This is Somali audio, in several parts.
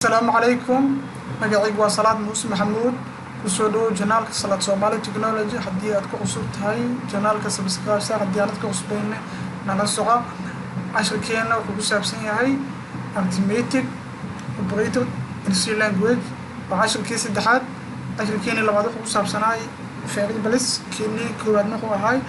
السلام عليكم مجاعيق وصلاة موسى محمود كسودو جنال صلاة somali technology حدي أتكو عصبت هاي جنال كسبسكرايب صار حدي أنا أتكو عصبين نحن الصعاب عشر كينا وكوسا بسني هاي Arithmetic operator in C language وعشر كيس الدحات عشر كينا اللي بعده كوسا بسناي فعلي بلس كيني كوادنا هو هاي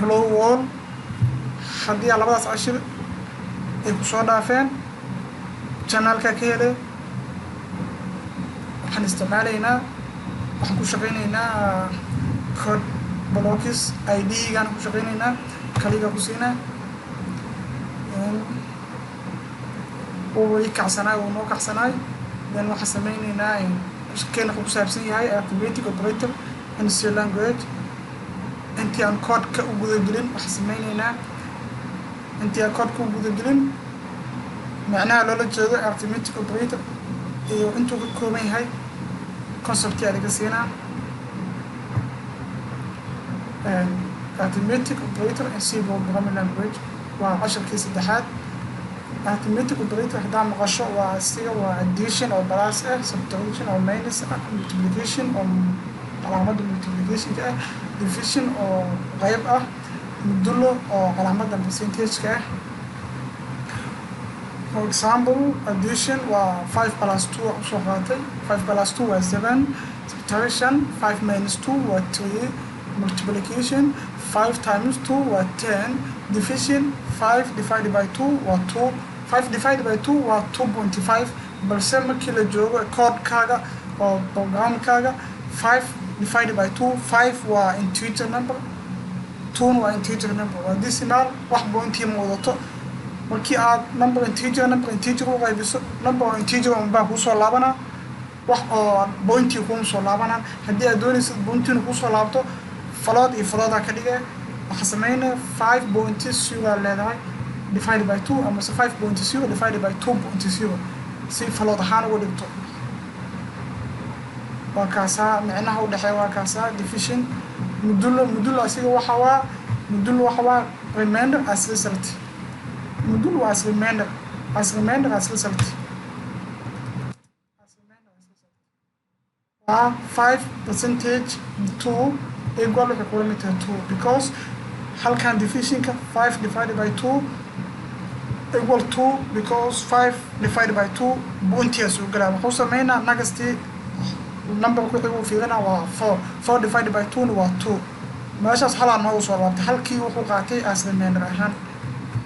hello world حدي على بعض عشر إبسودا فين جنال ككيله waxaan isticmaalaynaa waxaan ku shaqeynaynaa code blocks ID gaan ku shaqeynaynaa kaliya ku siinaa oo way kacsanaa oo noo kacsanaa dan waxaan sameynaynaa keena ku saabsan yahay Arithmetic operator in C language intii aan code ka u guda gelin waxaan sameynaynaa intii aan code ka u guda gelin macnaha loola jeedo Arithmetic operator iyo intuu ka kooban yahay concept يعني كسينا Arithmetic operator in C programming language وعشر كيس الدحات Arithmetic operator حدا مقشع وعسير addition أو plus subtraction أو minus multiplication أو علامات multiplication كأ division أو غيب مدلو أو علامات percentage كأ For example, addition was 5 plus 2 5 plus 2 was 7, subtraction 5 minus 2 was 3, multiplication 5 times 2 was 10, division 5 divided by 2 was 2, 5 divided by 2 was 2.5, balse markii la joogo code kaaga oo program kaaga 5 divided by 2 5 waa integer number 2 waa integer number waa decimal wax pointii ma wadato markii aad number integer u qaybiso number integer baa ku soo laabana wax oo pointi ku soo laabana hadii aad doonaysid pointi ku soo laabto float iyo float ka dhigay waxa sameeyna 5.0 leedahay divided by 2 ama 5.0 divided by 2.0 si float ahaan ugu dhigto waa kaasa macnaha u dhaxay waa kaasa division modulo asiga waxa waa remainder as result module was remainder as result 5% 2 equal to 2 because halkan division 5 divided by 2 equal 2 because 5 divided by 2 buntias u galaa wuxuu sameeynaa nagasti number ku xigu fiirina waa 4 divided by 2 waa 2 meeshaas halaan noo soo laabtay halkii wuxuu qaatay as remainder ahaan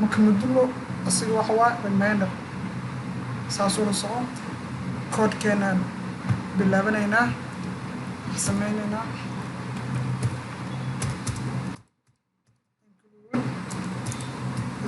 marka modulo asiga waxa waa remainder saasoo la socon code keenan bilaabanayna sameeynayna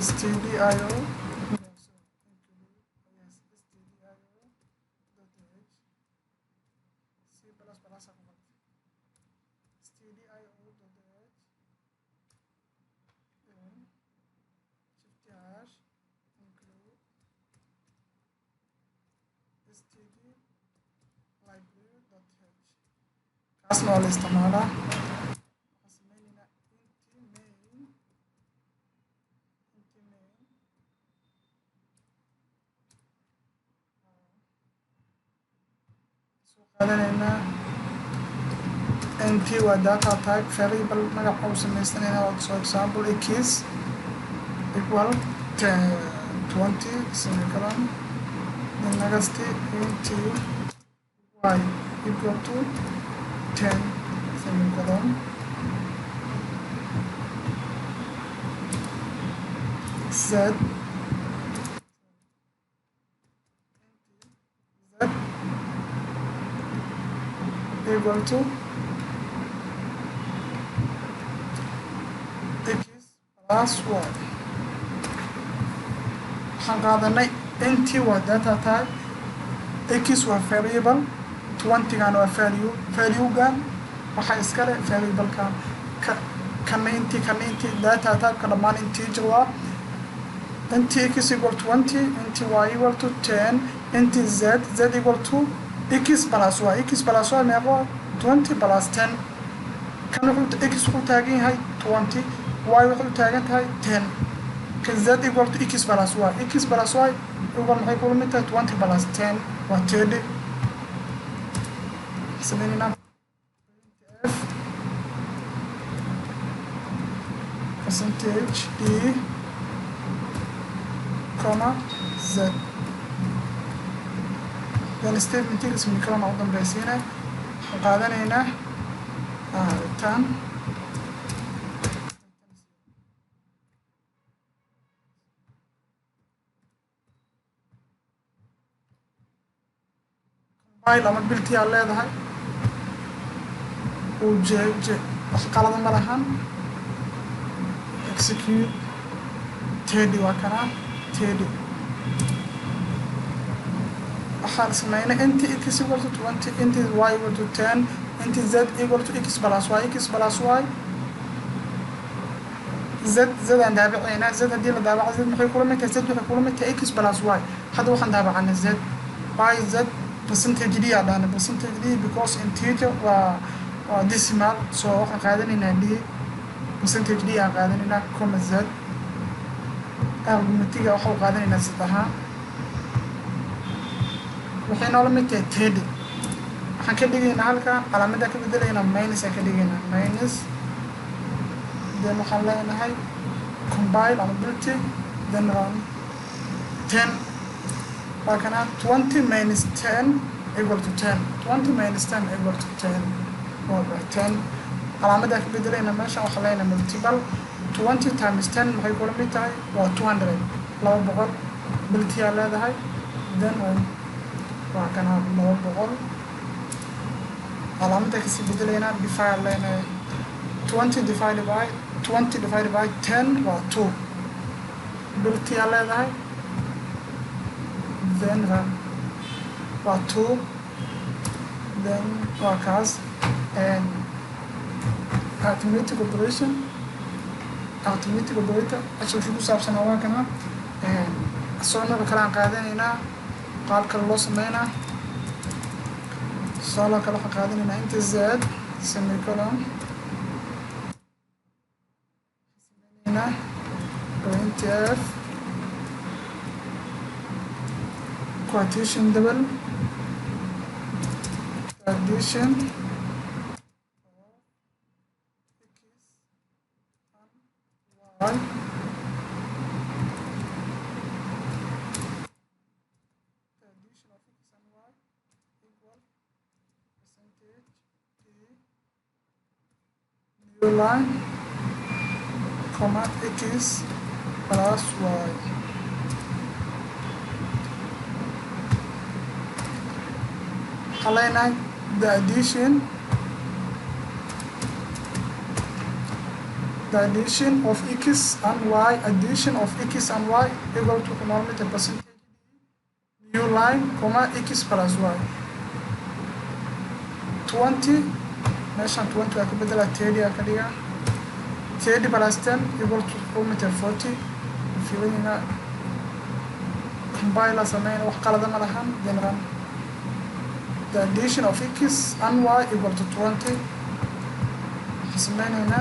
stdio kaasna waa la isticmaalaa sameynayna soo qaadanayna nt waa data type variable magaca uu samaysanayna for example x equal 20 semicolon then next nt y equal to 10 semicolon z equal to x plus y waxaan qaadanay nt waa data type x waa variable 20 gaan waa value gaan waxa iska leh variable kan inti data type ka dhamaan integer waa nt x equal to 20 nt y equal to 10 nt z equal to x plus y meeqo 20 plus 10 kan wuxuu x wuxuu taagan yahay 20 y wuxuu taagan tahay 10 z equal to x plus y. X plus y equal maxay kula mid tahay 20 plus 10 waa 30. Sameynayna f percentage e comma z. then statement ismi kalena u dambaysiina qaadanayna tan file ama bilti aad leedahay uu wax qalada ma lahan execute tedi waa kana tedi waxaan sameynay int x equal to 20 int y equal to 10 int z equal to x plus y z aan daabacayna z haddii la daabaco z maxay kula mid tahay z waxay kula mid tahay x plus y hadda waxaan daabacana z y z percentage d adana percentage d because integer waa decimal so waxaan qaadanaynaa d percentage d aan qaadanaynaa comma z argumentiga waxaan qaadanaynaa saddexa waxay noola mid tahay tedi waxaan ka dhigaynaa halkan calaamada ka bedelaynaa minus aan ka dhigaynaa minus then waxaan leenahay combine ama multi then run 10 waa kana 20 minus 10 equal to 10 20 minus 10 equal to 10 waa 10 calaamada ka bedelayna meesha waxaan leenahay multiple 20 times 10 maxay kula mid tahay waa 200 200 multi aa leedahay then waa kana 200 calaamada ka sii bedelayna divide leenahay 20 divided by 10 waa 2 multi aa leedahay then run waa 2 then waa kaas and arithmetic operator actually ku saabsan waa kana soonada kale aan qaadanaynaa qaab kale loo sameynaa soonada kale waxaan qaadanaynaa inta z semicolon sameynayna printf quotation double addition y addition of x and y equal percentage t new line comma x plus y. Align the addition of x and y, addition of x and y equal to denominator percentage new line comma x plus y 20 meeshaan 20 waa ka bedela 30 aa ka dhiga 30 plus 10 equal to denominator 40 fiirinayna combine la sameyna wax qalada ma lahan then run the addition of x and y equal to 20 sameynayna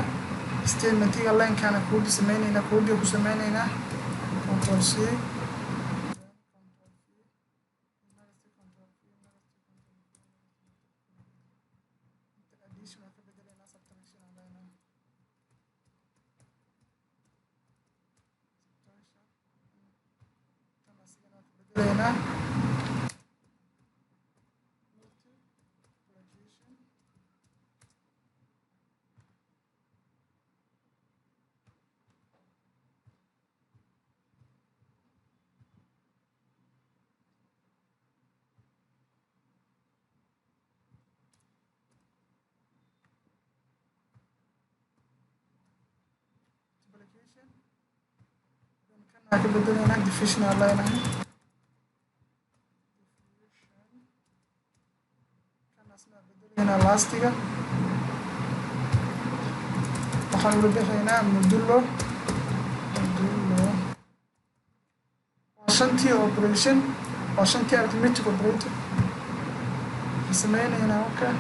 statementiga line-kana koodi sameynayna koodiga ku sameynayna control c addition ka bedelayna subtraction alayna bedelayna kan ka bedelayna division alayna هنا لاستيكا وحنقول بخينا مودولو وشنتي اوبريشن وشنتي ارثمتيك اوبريتور سمينا هنا اوكي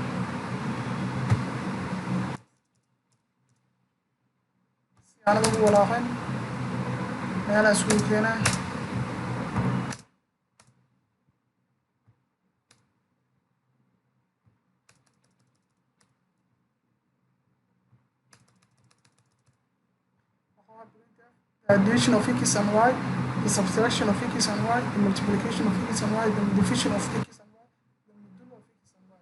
أنا بقول واحد meela isku keenaa the addition of x and y, the subtraction of x and y, the multiplication of x and y, the division of x and y, the modulo of x and y.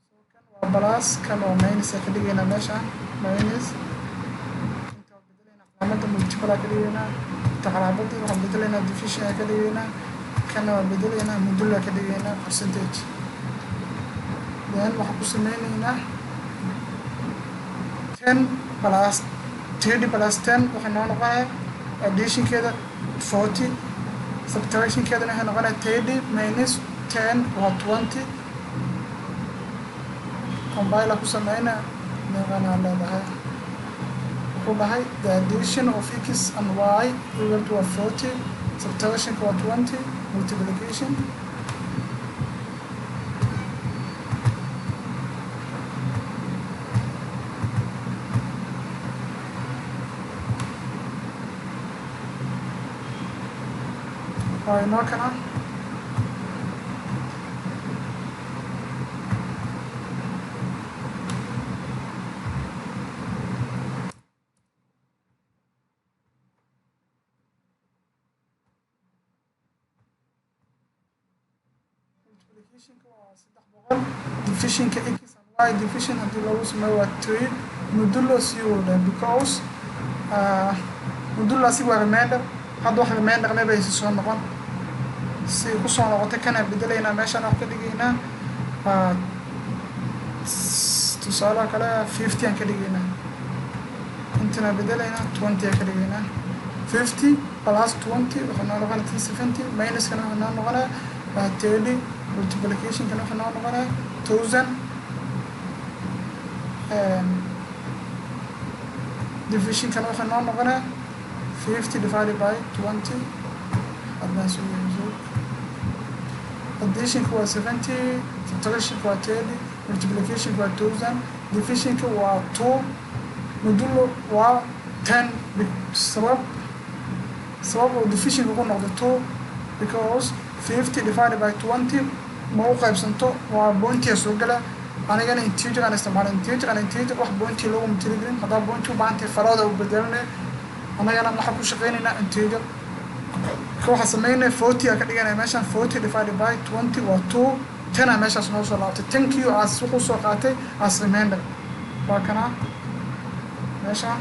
So kan waa plus kan waa minus ka dhigayna meesha minus inta bedelayna calaamada multiply ka dhigayna taqraabada waxaan bedelayna division ka dhigayna kan waa bedelayna modulo ka dhigayna percentage. Then waxaan ku sameeynayna 10 plus 30 plus 10 waxay noo noqonaya addition keeda 40 subtraction keedana waxay noqonaya 30 minus 10 waa 20 combine ku sameeyna meeqana leedahay wuxuu dhahay the addition of x and y equal to 40 subtraction waa 20 multiplication noo kana multiplicationka waa 300 divisionka x and y division hadii lagu sameeyo waa 3 modulo 0 because modulo si waa remainder hadda wax remainder ma bay soo noqon si ku soo noqotay kana bedelayna meeshan wax ka dhigaynaa tusaale kale 50 aan ka dhigaynaa intana bedelayna 20 aan ka dhigaynaa 50 plus 20 waxaa noo noqonaya 70 minus kana waxaa noo noqonaya 30 multiplication kana waxaa noo noqonaya 1000 division kana waxaa noo noqonaya 50 divided by 20 advance addition was 70 subtraction was 30 multiplication was 1000 division was 2 modulo was 10 sabab division ku noqdo 2 because 50 divided by 20 ma u qaybsanto waa bounty soo gala anigana integer aan isticmaalay integer wax bounty loogu multiplication hadaa bounty u baahan tahay farada u bedelnay anagana waxa ku shaqeynayna integer ko waxa sameeynay 40 ka dhiganay meeshan 40 divided by 20 waa 2 10 meeshaas noo soo laabtay 10q as wuxuu soo qaatay as remainder waa kana meeshan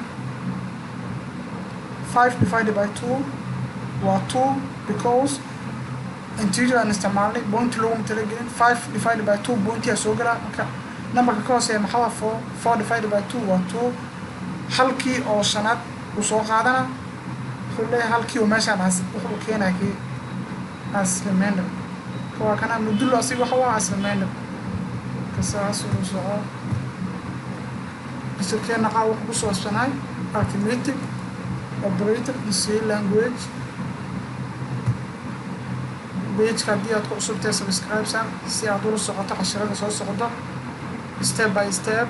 5 divided by 2 waa 2 because integer aan isticmaalnay bounty loogu talagelin 5 divided by 2 bounty soo gala marka numberka ka hooseeya maxaa 4 divided by 2 waa 2 halkii oo shanaad soo qaadana kullee halkii oo meeshaan wuxuu keenaa kii as remainder waa kana modulo asiga waxa waa as remainder kasaas uu soo iskeena qaab ku soo sanay arithmetic operator in C language page ka diyaad ku cusubtay subscribe si aad u socoto casharada soo socdo step by step